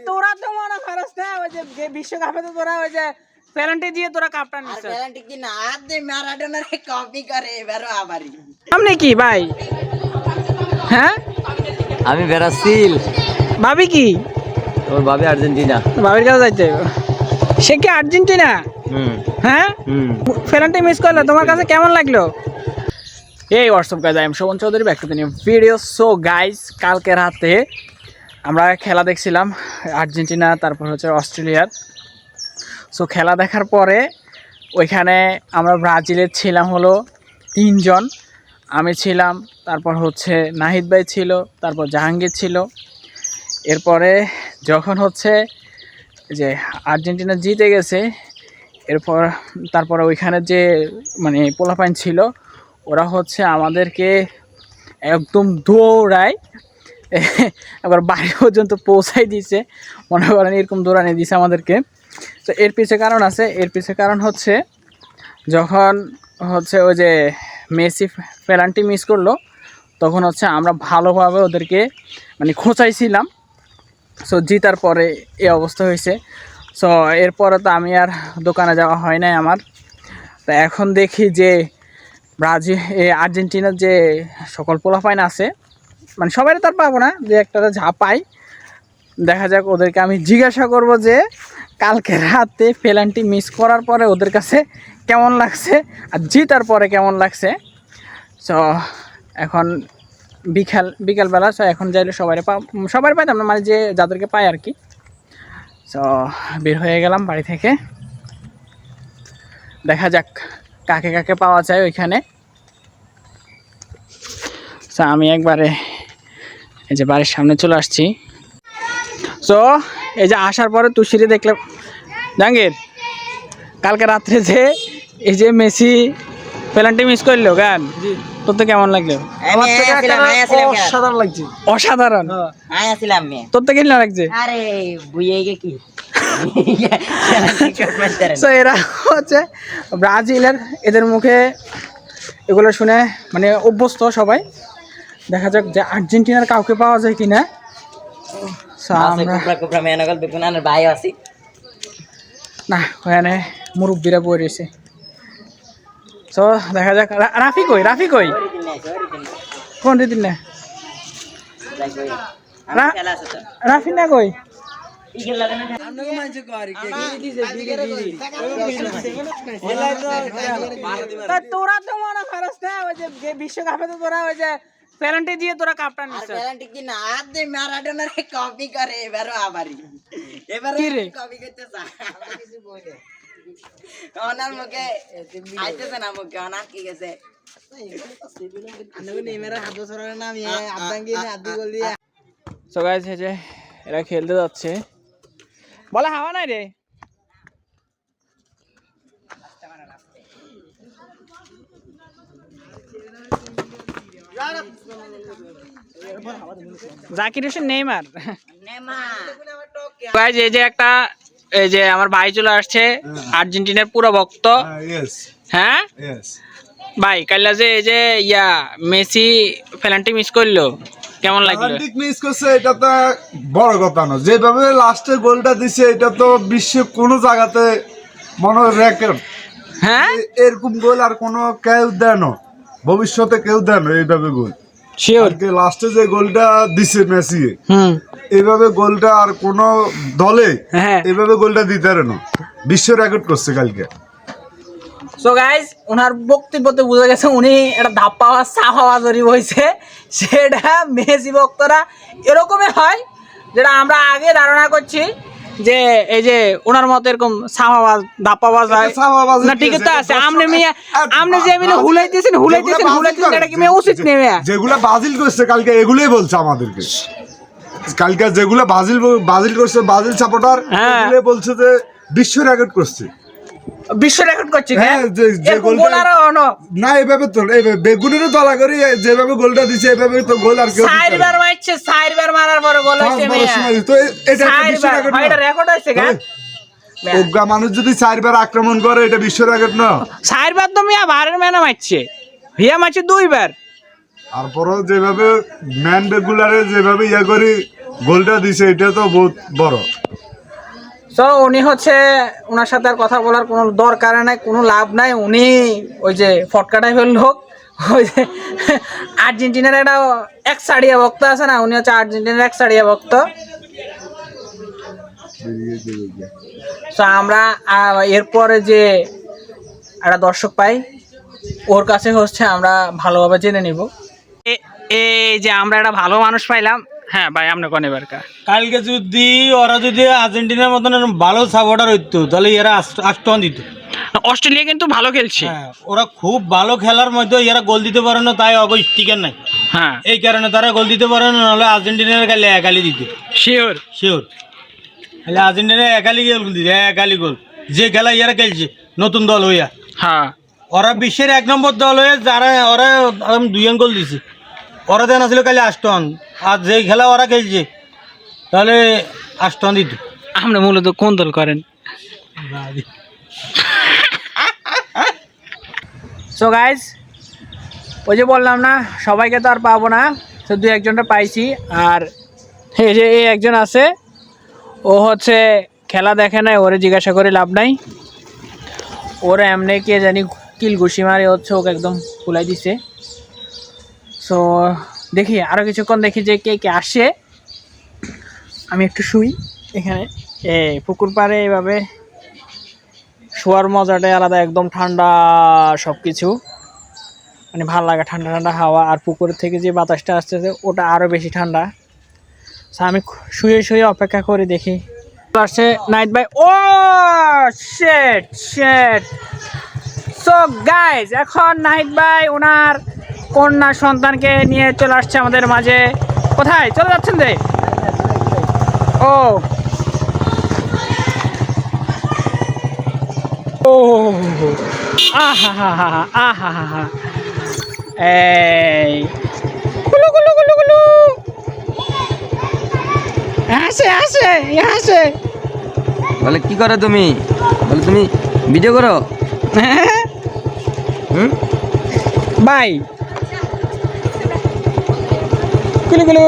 তোরা তো মনে করস না ওই যে বিশ্বকাপে তো তোরা ওই যে পেনাল্টি দিয়ে তোরা কাপটা নিছিস পেনাল্টি কি না আর দে ম্যারাডোনার কপি করে এবারও আবারই আপনি কি ভাই হ্যাঁ আমি ব্রাজিল ভাবি কি ওর ভাবি আর্জেন্টিনা ভাবির কাছে যাইতে সে কি আর্জেন্টিনা হ্যাঁ পেনাল্টি মিস করলো তোমার কাছে কেমন লাগলো এই what's up guys I am Shovan Chowdhury back to the new video so guys কালকে রাতে আমরা খেলা দেখছিলাম আর্জেন্টিনা তারপর হচ্ছে অস্ট্রেলিয়ার সো খেলা দেখার পরে ওইখানে আমরা ব্রাজিলের ছিলাম হলো 3 জন আমি ছিলাম তারপর হচ্ছে নাহিদ ভাই ছিল তারপর জাহাঙ্গীর ছিল এরপরে যখন হচ্ছে যে আর্জেন্টিনা জিতে গেছে এরপর তারপরে ওইখানে যে মানে পোলাপাইন ছিল ওরা হচ্ছে আমাদেরকে একদম দৌড়ায় আবার বাড়ি পর্যন্ত পৌঁছাই দিয়েছে মনে করেন এরকম দৌড়ানি দিয়েছে আমাদেরকে তো এর পিছনে কারণ আছে এর পিছনে কারণ হচ্ছে যখন হচ্ছে ওই যে মেসি পেনাল্টি মিস করলো তখন হচ্ছে আমরা ভালোভাবে ওদেরকে মানে খোঁচাইছিলাম সো জিতার পরে এই অবস্থা হয়েছে সো এরপরে তো আমি আর দোকানে যাওয়া হয় নাই আমার তা এখন দেখি যে ব্রাজিল আর্জেন্টিনার যে সকল পোলাপাইন আছে মানে সবাই তার পাবো না যে একটা ঝাপাই দেখা যাক ওদেরকে আমি জিজ্ঞাসা করব যে কালকে রাতে পেনাল্টি মিস করার পরে ওদের কাছে কেমন লাগছে আর জিতার পরে কেমন লাগছে সো এখন বিকালবেলা সো এখন যাইলে সবাই পাইতাম না মানে যে যাদেরকে পাই আর কি সো বের হয়ে গেলাম বাড়ি থেকে দেখা যাক কাকে কাকে পাওয়া যায় ওইখানে আমি একবারে এই যে বাড়ির সামনে চলে আসছি সো এই যে আসার পরে তুষিরে দেখলাম জাহাঙ্গীর কালকে রাত্রে যে এই যে মেসি পেনাল্টি মিস করলো গান তোর তো কেমন লাগলো অসাধারণ লাগছে অসাধারণ তোর তো কেমন লাগছে তো এরা হচ্ছে ব্রাজিলের এদের মুখে এগুলো শুনে মানে অভ্যস্ত সবাই দেখা যাক যে আর্জেন্টিনার কাউকে পাওয়া যায় কিনা না ওখানে মুরব্বীরা বই রয়েছে তো দেখা যাক রাফি কই কোন দিন না রাফি না কই তোরা তো মনে করস না ওই যে বিশ্বকাপে তো তোরা ওই যে পেনাল্টি দিয়ে তোরা কাপটা নিছিস পেনাল্টি কি না আর দে ম্যারাডোনার কপি করে এবারও আবারই এবারে কপি করতে চা কিছু বলে ওনার মুখে আইতেছে না মুখে ওনার কি গেছে সো গাইস এই যে এরা খেলতে যাচ্ছে বলে হাওয়া নাই রে জাকির হোসেন নেইমার গাইস এই যে একটা এই যে আমার ভাই চলে আসছে আর্জেন্টিনার পুরো ভক্ত হ্যাঁ ভাই কাল যে এই যে মেসি পেনাল্টি মিস করলো কেমন লাগলো মিস করছে এটা তো বড় কথা না যেভাবে লাস্টে গোলটা দিছে এটা তো বিশ্বে কোনো জায়গাতে মনে রেকর্ড হ্যাঁ এরকম গোল আর কোনো কেউ দেয় না ভবিষ্যতে কেউ দেয় না এইভাবে গোল শিওর লাস্টে যে গোলটা দিছে মেসি এইভাবে গোলটা আর কোন দলে এইভাবে গোলটা দিতে পারে না বিশ্ব রেকর্ড করছে কালকে সো গাইস ওনার বক্তব্যতে বোঝা গেছে উনি একটা ধাপ্পা সাহাওয়াজরি হয়েছে সেটা মেসি ভক্তরা এরকমই হয় যেটা আমরা আগে ধারণা করছি যে এই যে ওনার মতো এরকম সাহাওয়াজ ধাপ্পাবাজ হয় না ঠিক আছে আপনি যে মিলে হুলাইতেছেন এটা কি মেয়ে উচিত নেই যেগুলা ব্রাজিল করছে কালকে এগুলোই বলছে আমাদেরকে কালকে যেগুলা ব্রাজিল করছে ব্রাজিল সাপোর্টার এগুলো বলছে যে বিশ্ব রেকর্ড করছে বিশ্ব রেকর্ড করছে না এভাবে তো বেগুনেরও দলা করি যেভাবে গোলটা দিছে এভাবে তো গোল আর কেউ চারবার মারছে চারবার মারার পরে গোল হইছে তো এটা বিশ্ব রেকর্ড এটা রেকর্ড হইছে গান ওগা মানুষ যদি চারবার আক্রমণ করে এটা বিশ্ব রেকর্ড না চারবার তো মিয়া ভারের মেনা মারছে হিয়া মারছে দুইবার তারপরেও যেভাবে ম্যান রেগুলারে যেভাবে ইয়ে করি গোলটা দিছে এটা তো বহুত বড়। তো উনি হচ্ছে ওনার সাথে আর কথা বলার কোনো দরকার নাই, কোনো লাভ নাই। উনি ওই যে ফটকা টাইপের লোক, ওই যে আর্জেন্টিনার একটা এক সাড়িয়া ভক্ত আছে না, উনি হচ্ছে আর্জেন্টিনার এক সাড়িয়া ভক্ত। তো আমরা এরপরে যে একটা দর্শক পাই ওর কাছে হচ্ছে আমরা ভালোভাবে জেনে নিব। এই যে আমরা একটা ভালো মানুষ পাইলাম। হ্যাঁ ভাই, আপনি কোন এবার কালকে যদি ওরা যদি আর্জেন্টিনার মতন ভালো সাপোর্টার হইতো তাহলে এরা আষ্টন দিত। অস্ট্রেলিয়া কিন্তু ভালো খেলছে। হ্যাঁ, ওরা খুব ভালো খেলার মধ্যে এরা গোল দিতে পারে না, তাই অবশ্য টিকেন নাই। হ্যাঁ, এই কারণে তারা গোল দিতে পারে না, নাহলে আর্জেন্টিনার গালে একালি দিত। শিওর শিওর, তাহলে আর্জেন্টিনা একালি গোল দিত, একালি গোল। যে খেলা এরা খেলছে নতুন দল হইয়া, হ্যাঁ ওরা বিশ্বের 1 নম্বর দল হয়ে যারা ওরা 2 গোল দিছে, ওরা দেন আসলে খালি আষ্টন। আর যে খেলা ওরা খেলছে তাহলে আষ্টন দিত। আপনি মূলত কোন দল করেন? সো গাইজ, ওই যে বললাম না সবাইকে তো আর পাবো না, তো 2-1জনটা পাইছি। আর এই যে এই একজন আছে, ও হচ্ছে খেলা দেখে নাই, ওরে জিজ্ঞাসা করে লাভ নাই। ওরা এমনি কে জানি কিল ঘুষি মারে হচ্ছে ওকে একদম ফুলাই দিছে। সো দেখি আরও কিছুক্ষণ দেখি যে কে কে আসে। আমি একটু শুই এখানে, পুকুর পাড়ে এইভাবে শোয়ার মজাটাই আলাদা, একদম ঠান্ডা সব কিছু, মানে ভালো লাগে, ঠান্ডা ঠান্ডা হাওয়া। আর পুকুরের থেকে যে বাতাসটা আসতেছে ওটা আরও বেশি ঠান্ডা। আমি শুয়ে শুয়ে অপেক্ষা করে দেখি আসছে নাইট ভাই। ও শিট শিট। সো গাইজ, এখন নাহিদ ভাই ওনার কন্যা সন্তানকে নিয়ে চলে আসছে আমাদের মাঝে। কোথায় চলে যাচ্ছেন রে? ও ও আহা হা হা আহা হা হা, এই গুলু গুলু গুলু গুলু, আসে আসে আসে। বলে কি করো তুমি? বলে তুমি ভিডিও করো? হুম, বাই গুলু গুলু।